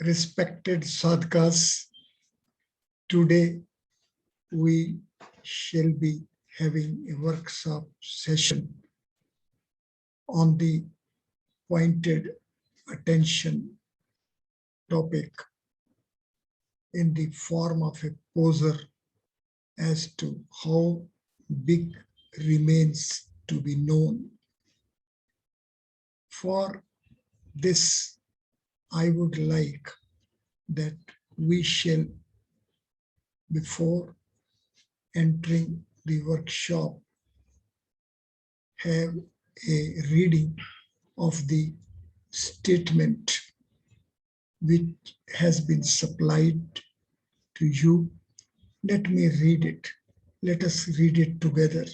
Respected sadhakas, today we shall be having a workshop session on the pointed attention topic in the form of a poser as to how big remains to be known. For this, I would like that we shall, before entering the workshop, have a reading of the statement which has been supplied to you. Let me read it. Let us read it together.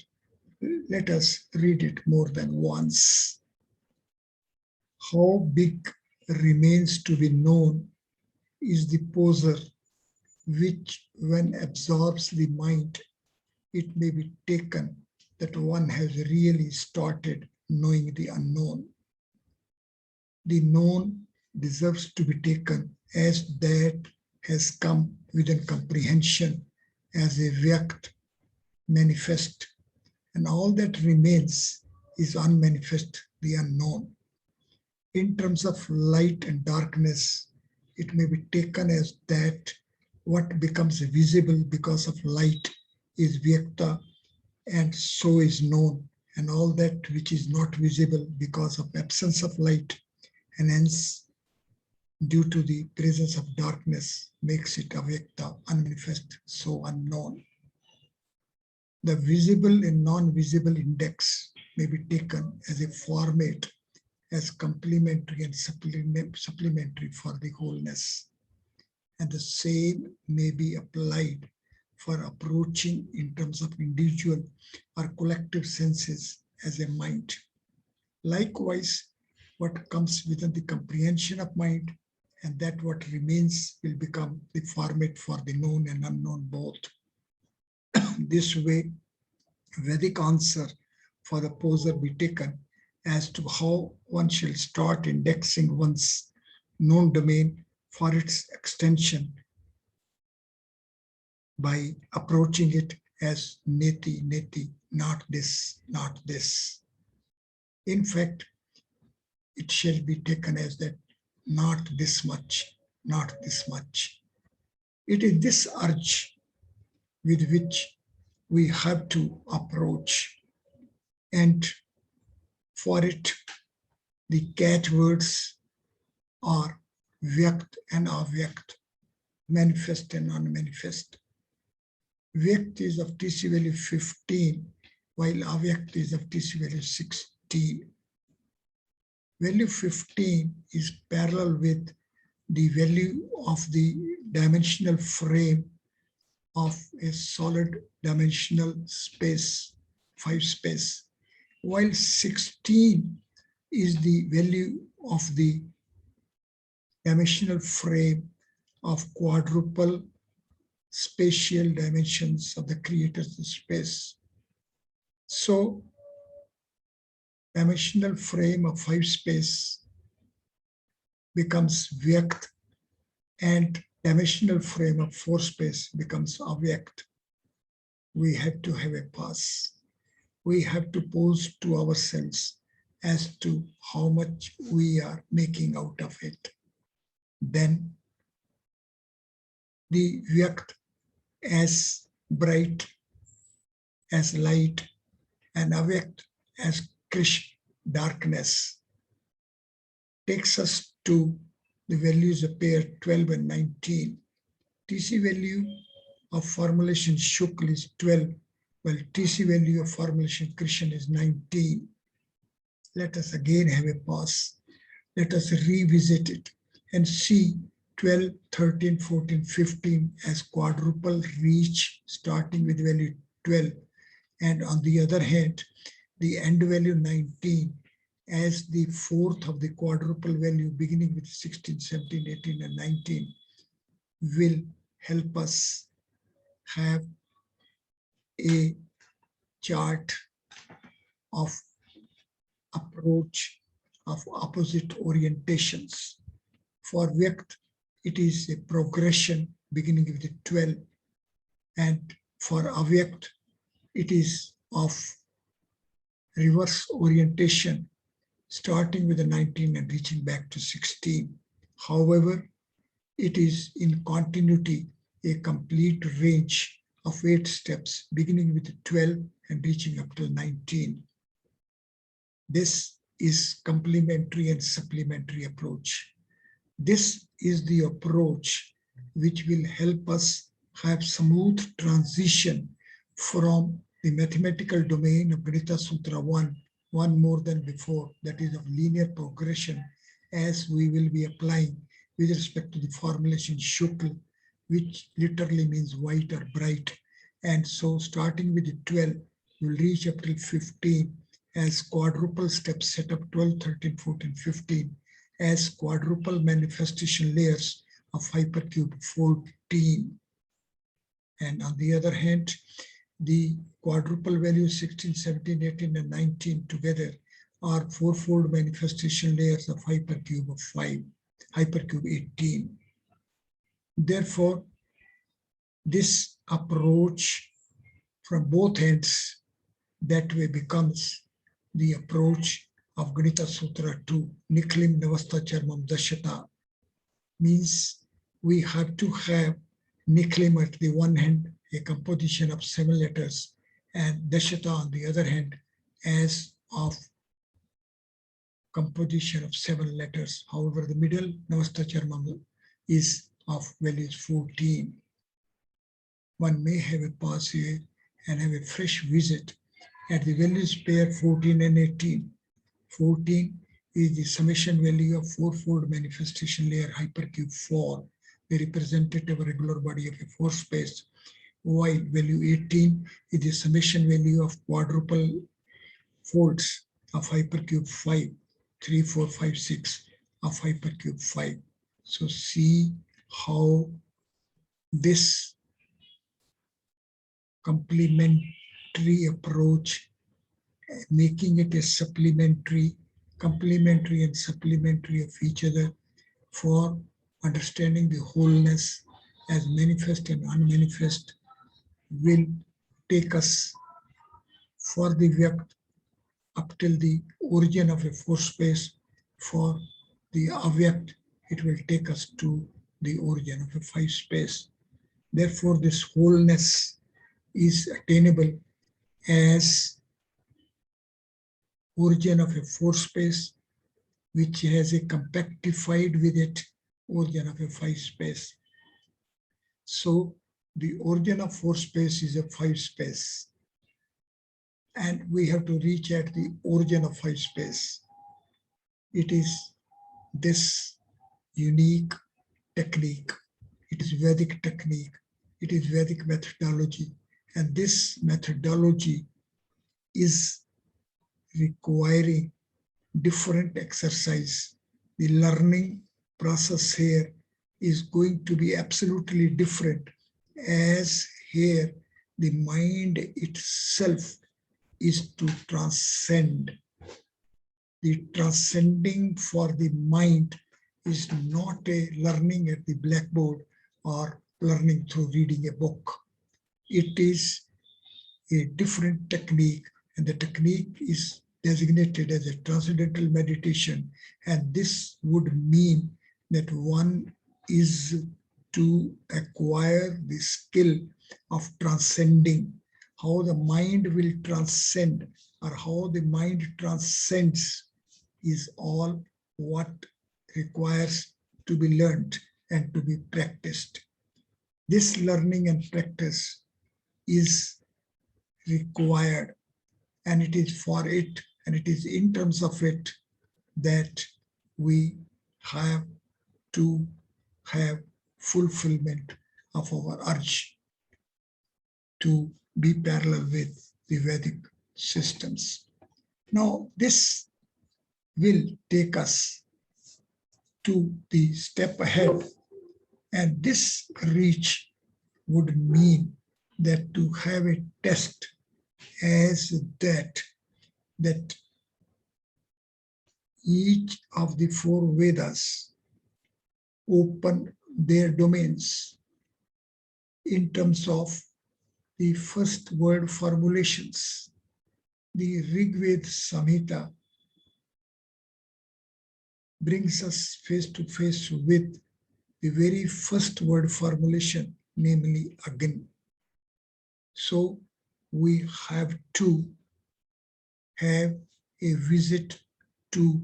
Let us read it more than once. How big remains to be known is the poser which, when absorbs the mind, it may be taken that one has really started knowing the unknown. The known deserves to be taken as that has come within comprehension as a Vyakat manifest, and all that remains is unmanifest, the unknown. In terms of light and darkness, it may be taken as that what becomes visible because of light is Vyakata, and so is known, and all that which is not visible because of absence of light, and hence due to the presence of darkness, makes it Avyakata, unmanifest, so unknown. The visible and non-visible index may be taken as a format as complementary and supplementary for the wholeness. And the same may be applied for approaching in terms of individual or collective senses as a mind. Likewise, what comes within the comprehension of mind and that what remains will become the format for the known and unknown both. This way, Vedic answer for the poser be taken as to how one shall start indexing one's known domain for its extension by approaching it as Neti Neti, not this, not this. In fact, it shall be taken as that not this much, not this much. It is this urge with which we have to approach, and for it, the catchwords are Vyakt and Avyakt, manifest and unmanifest. Vyakt is of TC value 15, while Avyakt is of TC value 16. Value 15 is parallel with the value of the dimensional frame of a solid dimensional space, 5 space, while 16 is the value of the dimensional frame of quadruple spatial dimensions of the creator's space. So, dimensional frame of 5 space becomes Vyakt, and dimensional frame of 4 space becomes Avyakt. We have to have a pause. We have to pose to ourselves as to how much we are making out of it. Then the Vyakt as bright, as light, and Avyakt as Krish, darkness, takes us to the values appear 12 and 19. TC value of formulation Shukla is 12, while TC value of formulation Krishna is 19. Let us again have a pause. Let us revisit it and see 12, 13, 14, 15 as quadruple reach starting with value 12. And on the other hand, the end value 19 as the fourth of the quadruple value beginning with 16, 17, 18, and 19 will help us have a chart of approach of opposite orientations. For Vyakt, it is a progression beginning with the 12. And for Avyakt, it is of reverse orientation, starting with the 19 and reaching back to 16. However, it is in continuity a complete range of 8 steps, beginning with 12 and reaching up to 19. This is complementary and supplementary approach. This is the approach which will help us have smooth transition from the mathematical domain of Ganita Sutra 1, one more than before, that is of linear progression, as we will be applying with respect to the formulation Shukla, which literally means white or bright. And so starting with the 12, we'll reach up till 15 as quadruple steps set up 12, 13, 14, 15 as quadruple manifestation layers of hypercube 14. And on the other hand, the quadruple values 16, 17, 18, and 19 together are fourfold manifestation layers of hypercube of 5, hypercube 18. Therefore, this approach from both ends that way becomes the approach of Ganita Sutra 2, Niklim Navasta Charmam Dashata, means we have to have Niklim at the one hand, a composition of 7 letters, and Dashata on the other hand, as of composition of 7 letters. However, the middle Navasta Charmam is of values 14. One may have a pause here and have a fresh visit at the values pair 14 and 18. 14 is the summation value of fourfold manifestation layer hypercube 4, the representative regular body of a 4 space, while value 18 is the summation value of quadruple folds of hypercube 5, 3, 4, 5, 6 of hypercube 5. So see how this complementary approach, making it a supplementary, complementary and supplementary of each other for understanding the wholeness as manifest and unmanifest, will take us for the Vyakt up till the origin of a 4 space. For the Avyakt, it will take us to the origin of a 5 space. Therefore, this wholeness is attainable as origin of a 4 space, which has a compactified with it origin of a 5 space. So the origin of 4 space is a 5 space, and we have to reach at the origin of 5 space. It is this unique technique. It is Vedic technique. It is Vedic methodology. And this methodology is requiring different exercise. The learning process here is going to be absolutely different, as here the mind itself is to transcend. The transcending for the mind is not a learning at the blackboard or learning through reading a book. It is a different technique, and the technique is designated as a transcendental meditation. And this would mean that one is to acquire the skill of transcending. How the mind will transcend, or how the mind transcends, is all what requires to be learned and to be practiced. This learning and practice is required, and it is for it, and it is in terms of it that we have to have fulfillment of our urge to be parallel with the Vedic systems. Now, this will take us to the step ahead, and this reach would mean that to have a test as that each of the 4 Vedas open their domains in terms of the first word formulations. The Rig Veda Samhita brings us face to face with the very first word formulation, namely Agni. So we have to have a visit to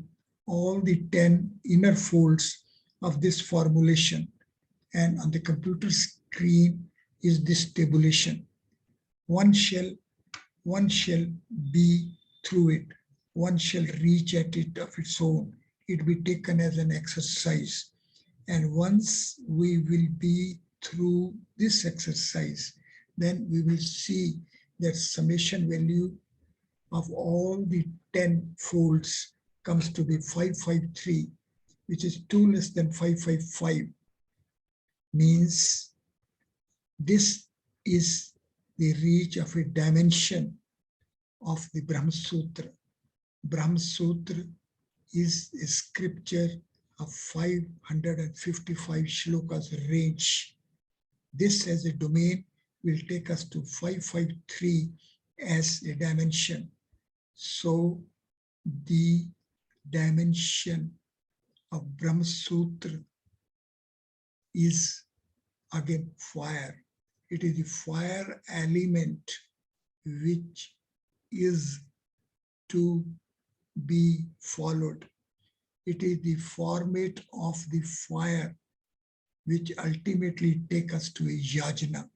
all the 10 inner folds of this formulation, and on the computer screen is this tabulation. One shall be through it, one shall reach at it of its own. It be taken as an exercise. And once we will be through this exercise, then we will see that summation value of all the 10 folds comes to be 553, which is 2 less than 555, means this is the reach of a dimension of the Brahma Sutra. Brahma Sutra is a scripture of 555 shlokas range. This as a domain will take us to 553 as a dimension. So the dimension of Brahma Sutra is again fire. It is the fire element which is to be followed. It is the format of the fire which ultimately take us to a yajna.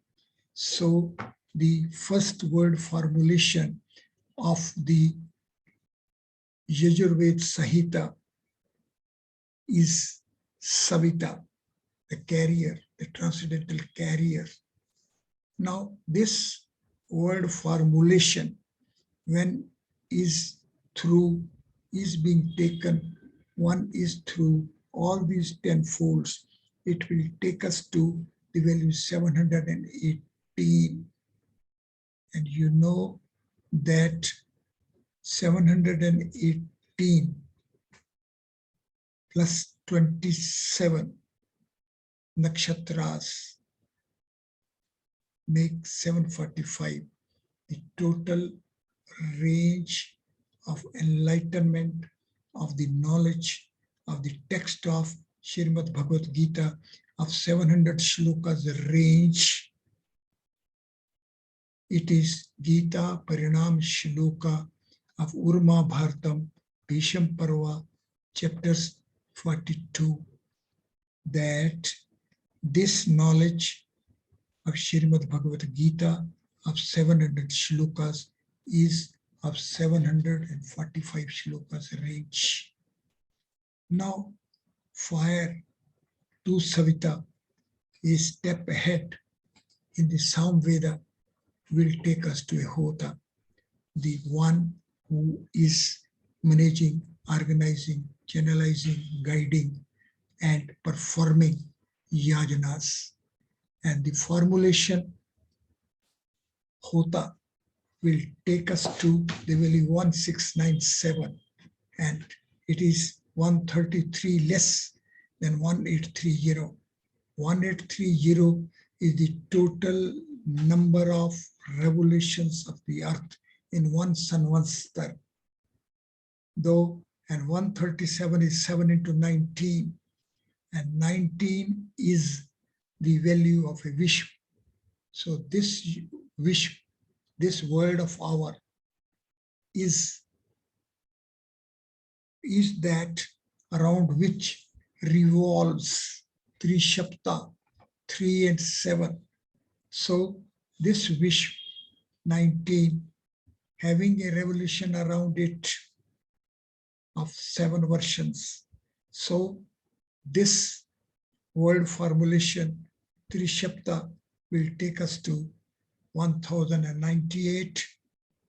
So the first word formulation of the Yajurveda Sahita is Savita, the carrier, the transcendental carrier. Now this word formulation, when is being taken, one is through all these 10 folds, it will take us to the value 718. And you know that 718 plus 27 nakshatras make 745. The total range of enlightenment of the knowledge of the text of Srimad Bhagavad Gita of 700 shlokas range. It is Gita Parinam Shloka of Urma Bharatam, Bhisham Parva, chapters 42, that this knowledge of Srimad Bhagavad Gita of 700 shlokas is of 745 shlokas range. Now, fire to Savita, a step ahead in the Samveda, will take us to a Hota, the one who is managing, organizing, channelizing, guiding, and performing yajanas. And the formulation Hota will take us to the value 1697, and it is 133 less than 1830. 1830 is the total number of revolutions of the earth in one sun, one star. Though, and 137 is 7 into 19, and 19 is the value of a wish. So this wish, this word of hour is that around which revolves three Shapta, 3 and 7. So this wish 19 having a revolution around it of 7 versions. So this word formulation, Three Shapta, will take us to 1098,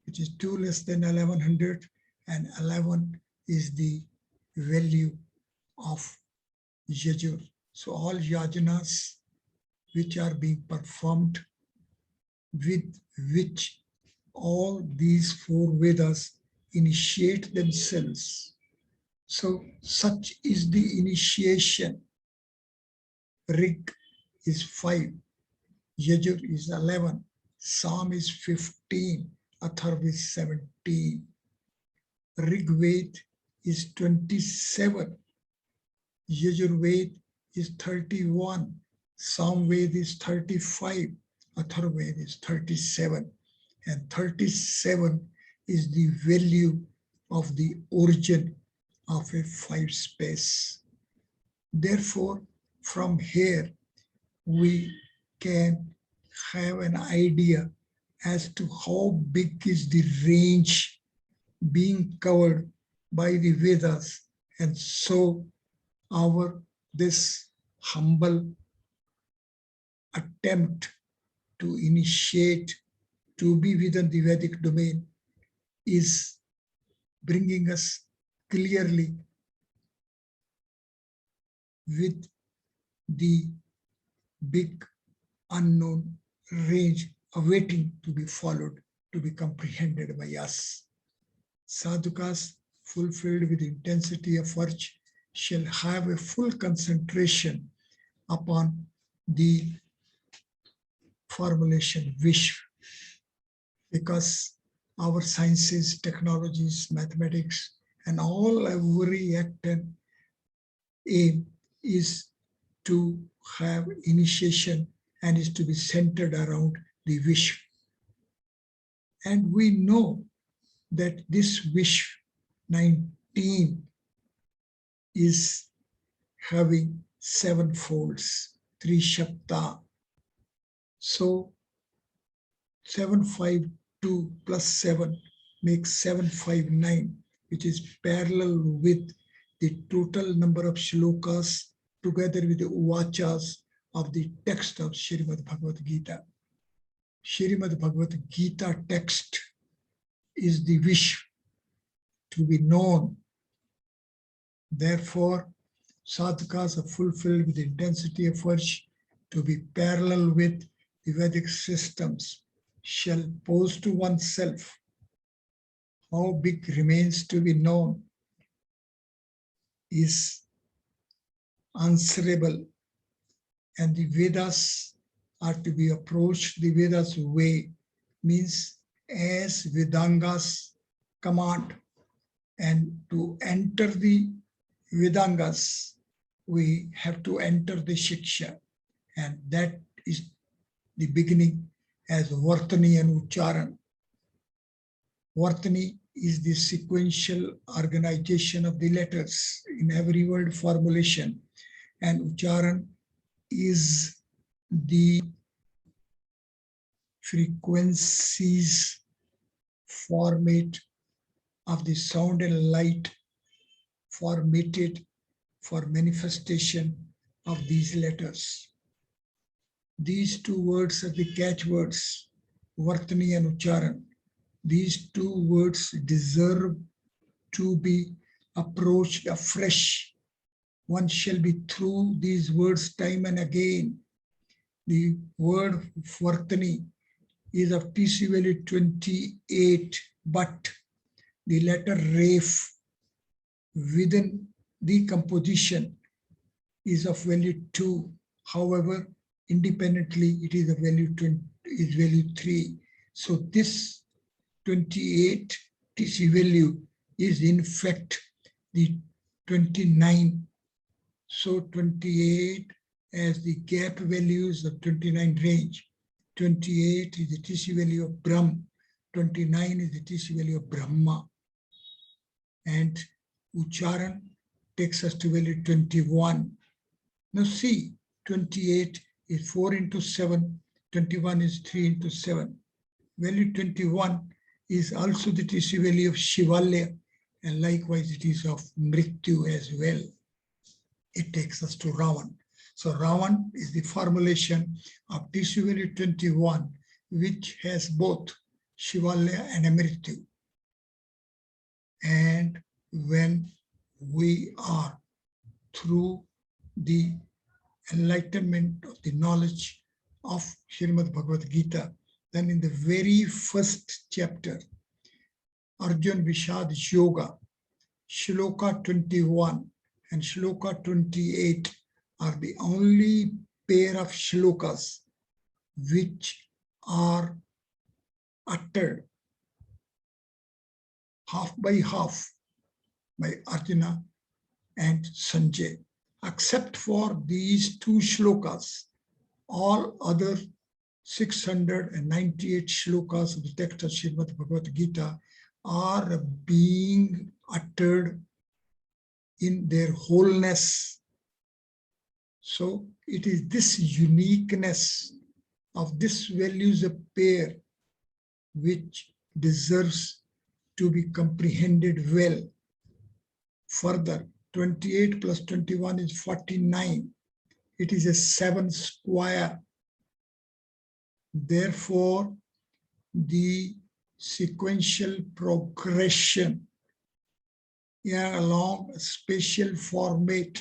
which is 2 less than 1100, and 11 is the value of Yajur. So all yajanas which are being performed, with which all these 4 Vedas initiate themselves. So such is the initiation Rig is 5, Yajur is 11, Sam is 15, Atharva is 17, Rig is 27, Yajurved is 31, Samved is 35, Atharvaved is 37, and 37 is the value of the origin of a 5 space. Therefore, from here, we can have an idea as to how big is the range being covered by the Vedas, and so this humble attempt to initiate to be within the Vedic domain is bringing us clearly with the big unknown range awaiting to be followed, to be comprehended by us. Sadhukas fulfilled with intensity of virtue shall have a full concentration upon the formulation wish, because our sciences, technologies, mathematics, and all every act and aim is to have initiation and is to be centered around the wish. And we know that this wish 19 is having 7 folds, 3 Shabda. So 752 plus 7 makes 759, which is parallel with the total number of shlokas together with the uvachas of the text of Srimad Bhagavad Gita. Srimad Bhagavad Gita text is the wish to be known. Therefore, sadhakas are fulfilled with the intensity of virtue to be parallel with the Vedic systems shall pose to oneself how big remains to be known is answerable, and the Vedas are to be approached the Vedas way, means as Vedangas command, and to enter the Vedangas we have to enter the Shiksha, and that is the beginning as Warthani and Ucharan. Warthani is the sequential organization of the letters in every word formulation, and Ucharan is the frequencies format of the sound and light formatted for manifestation of these letters. These 2 words are the catchwords, Vartani and Ucharan. These 2 words deserve to be approached afresh. One shall be through these words time and again. The word Vartani is of TC value 28, but the letter Ref within the composition is of value 2. However, independently it is a value 20, is value 3. So this 28 TC value is in fact the 29. So 28 as the gap values of 29 range. 28 is the TC value of Brahm. 29 is the TC value of Brahma. And Ucharan takes us to value 21. Now see, 28 is 4 into 7, 21 is 3 into 7. Value 21 is also the TC value of Shivalya, and likewise it is of Mrityu as well. It takes us to Ravan. So Ravan is the formulation of TC value 21, which has both Shivalya and Mrityu. And when we are through the enlightenment of the knowledge of Srimad Bhagavad Gita, then in the very first chapter, Arjun Vishad Yoga, Shloka 21 and Shloka 28 are the only pair of shlokas which are uttered half by half by Arjuna and Sanjay. Except for these two shlokas, all other 698 shlokas of the text of Srimad Bhagavad Gita are being uttered in their wholeness. So it is this uniqueness of this values of pair which deserves to be comprehended well. Further, 28 plus 21 is 49. It is a 7 square. Therefore, the sequential progression along a spatial format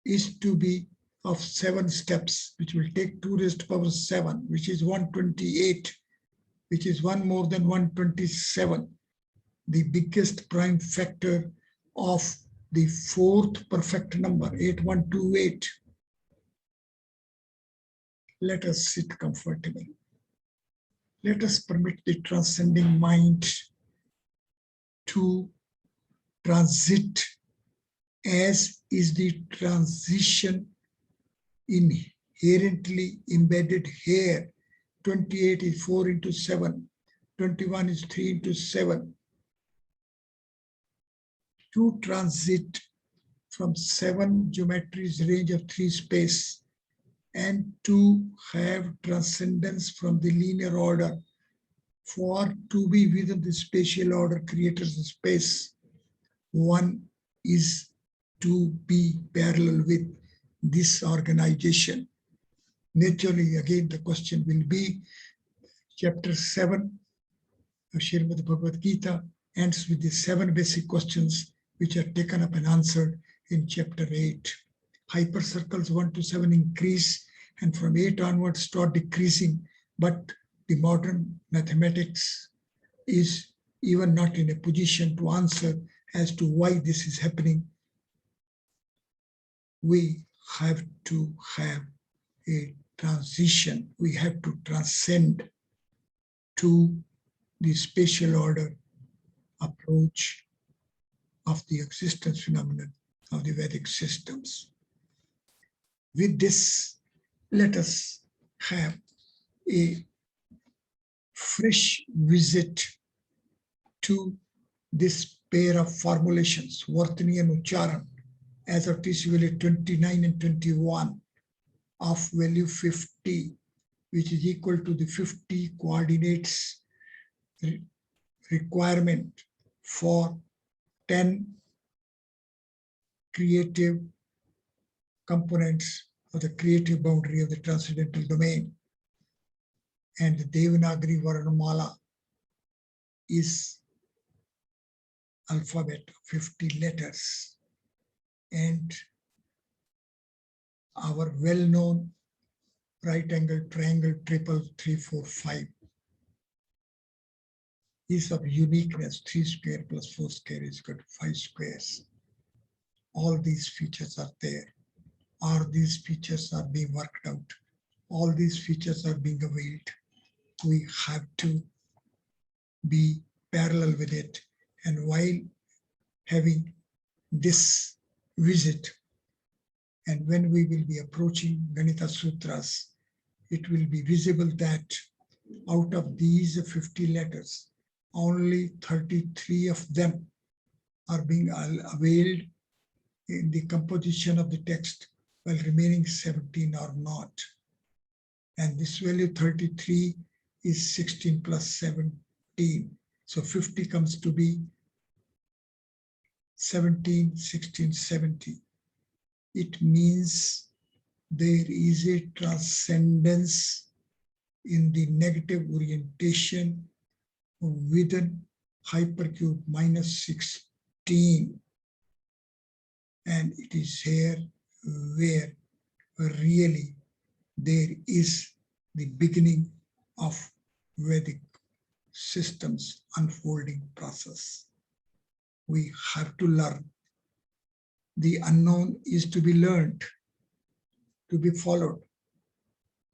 is to be of 7 steps, which will take 2 raised to power 7, which is 128, which is 1 more than 127, the biggest prime factor of the 4th perfect number, 8128. Let us sit comfortably. Let us permit the transcending mind to transit as is the transition inherently embedded here. 28 is 4 into 7. 21 is 3 into 7. To transit from 7 geometries range of 3 space and to have transcendence from the linear order, for to be within the spatial order creators of space, one is to be parallel with this organization. Naturally, again, the question will be, chapter 7 of Srimad Bhagavad Gita ends with the 7 basic questions which are taken up and answered in chapter 8. Hypercircles 1 to 7 increase and from 8 onwards start decreasing, but the modern mathematics is even not in a position to answer as to why this is happening. We have to have a transition. We have to transcend to the spatial order approach of the existence phenomenon of the Vedic systems. With this, let us have a fresh visit to this pair of formulations, Warthani and Ucharan, as of TCVL 29 and 21 of value 50, which is equal to the 50 coordinates requirement for 10 creative components of the creative boundary of the transcendental domain. And the Devanagari Varanamala is alphabet of 50 letters. And our well-known right angle triangle triple 345 is of uniqueness. 3 square plus 4 square is equal to 5 squares. All these features are there. All these features are being worked out. All these features are being availed. We have to be parallel with it. And while having this visit, and when we will be approaching Ganita Sutras, it will be visible that out of these 50 letters, only 33 of them are being availed in the composition of the text, while remaining 17 are not. And this value 33 is 16 plus 17. So 50 comes to be 17, 16, 17. It means there is a transcendence in the negative orientation within hypercube minus 16. And it is here where really there is the beginning of Vedic systems unfolding process. We have to learn. The unknown is to be learned. to be followed.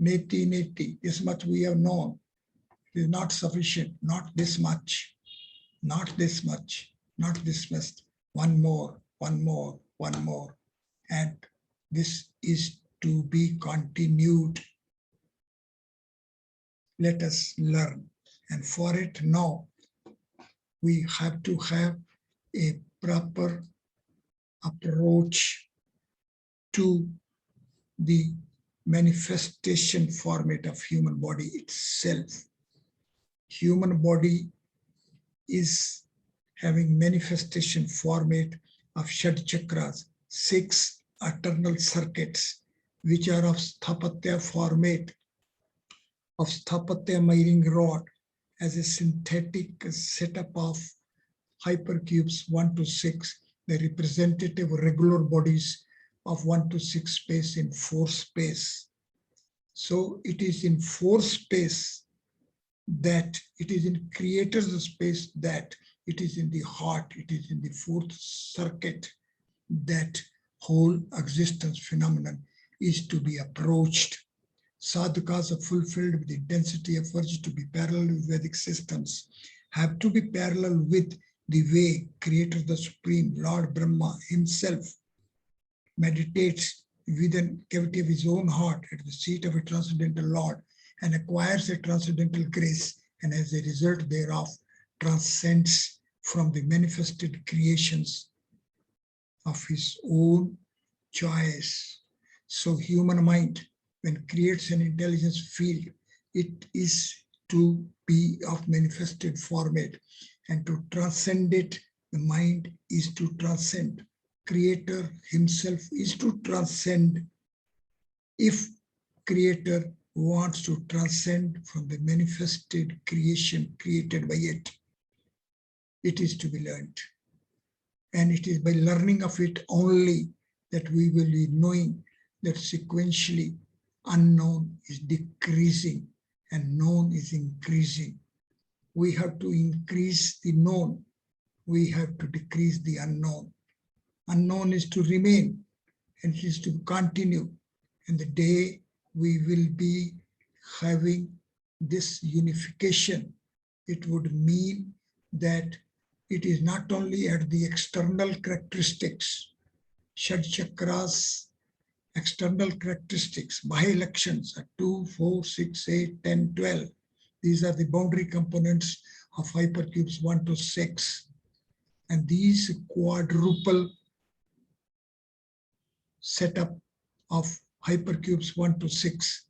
Neti Neti, this much we have known. It is not sufficient, not this much, not this much, not this much. One more, one more, one more. And this is to be continued. Let us learn. And for it now, we have to have a proper approach to the manifestation format of human body itself. Human body is having manifestation format of Shad Chakras, 6 eternal circuits, which are of Sthapatya format, of Sthapatya miring rod as a synthetic setup of hypercubes 1 to 6, the representative regular bodies of 1 to 6 space in 4 space. So it is in 4 space that it is in creator's space, that it is in the heart, it is in the 4th circuit that whole existence phenomenon is to be approached. Sadhakas are fulfilled with the intensity of urge to be parallel with Vedic systems, have to be parallel with the way Creator, the Supreme, Lord Brahma himself meditates within cavity of his own heart at the seat of a transcendental Lord and acquires a transcendental grace, and as a result thereof transcends from the manifested creations of his own choice. So human mind, when creates an intelligence field, it is to be of manifested format, and to transcend it, the mind is to transcend. Creator himself is to transcend. If Creator wants to transcend from the manifested creation created by it, it is to be learned. And it is by learning of it only that we will be knowing that sequentially unknown is decreasing and known is increasing. We have to increase the known. We have to decrease the unknown. Unknown is to remain and it is to continue. And the day we will be having this unification, it would mean that it is not only at the external characteristics, Shad Chakras, external characteristics, Bahy elections are 2, 4, 6, 8, 10, 12. These are the boundary components of hypercubes 1 to 6. And these quadruple setup of hypercubes 1 to 6,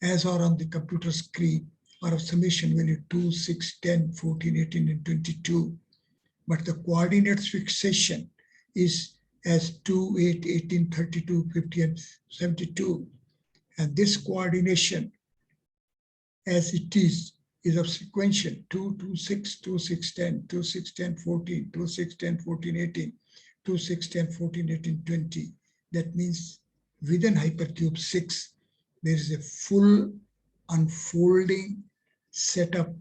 as are on the computer screen, are of summation value 2, 6, 10, 14, 18, and 22. But the coordinates fixation is as 2, 8, 18, 32, 50, and 72. And this coordination, as it is of sequential 2, 2, 6, 2, 6, 10, 2, 6, 10, 14, 2, 6, 10, 14, 18, 2, 6, 10, 14, 18, 20. That means within hypercube 6, there is a full unfolding setup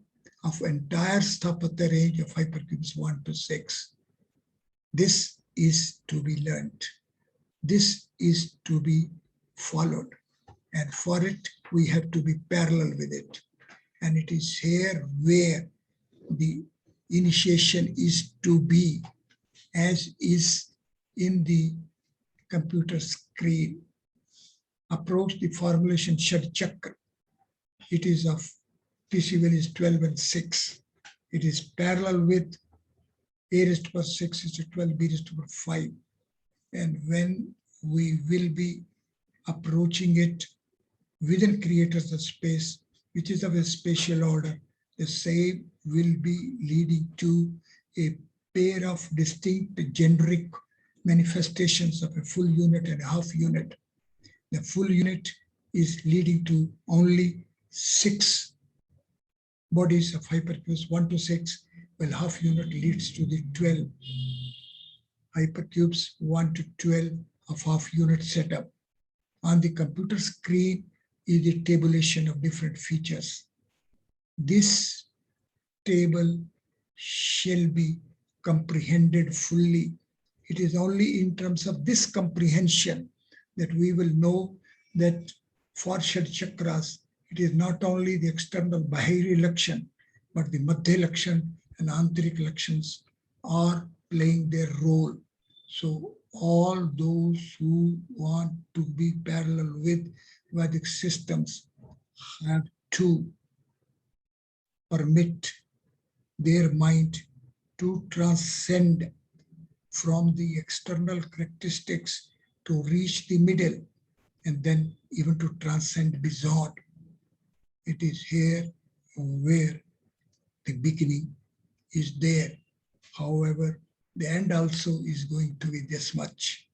of entire Sthapatya range of hypercubes 1 to 6. This is to be learned. This is to be followed. And for it, we have to be parallel with it. And it is here where the initiation is to be, as is in the computer screen. Approach the formulation Shad Chakra. It is of PC values 12 and 6. It is parallel with A raised to power 6 is to 12, B raised to power 5. And when we will be approaching it within creators of space, which is of a spatial order, the same will be leading to a pair of distinct generic manifestations of a full unit and a half unit. The full unit is leading to only 6 bodies of hypercubes 1 to 6, while half unit leads to the 12 hypercubes 1 to 12 of half unit setup. On the computer screen is the tabulation of different features. This table shall be comprehended fully. It is only in terms of this comprehension that we will know that for Shad Chakras, it is not only the external Bahiri Lakshan, but the Madhya Lakshan and Antrik Lakshans are playing their role. So all those who want to be parallel with Vedic systems have to permit their mind to transcend from the external characteristics to reach the middle and then even to transcend beyond. It is here where the beginning is there. However, the end also is going to be this much.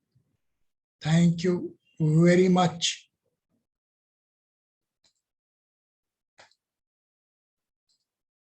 Thank you very much.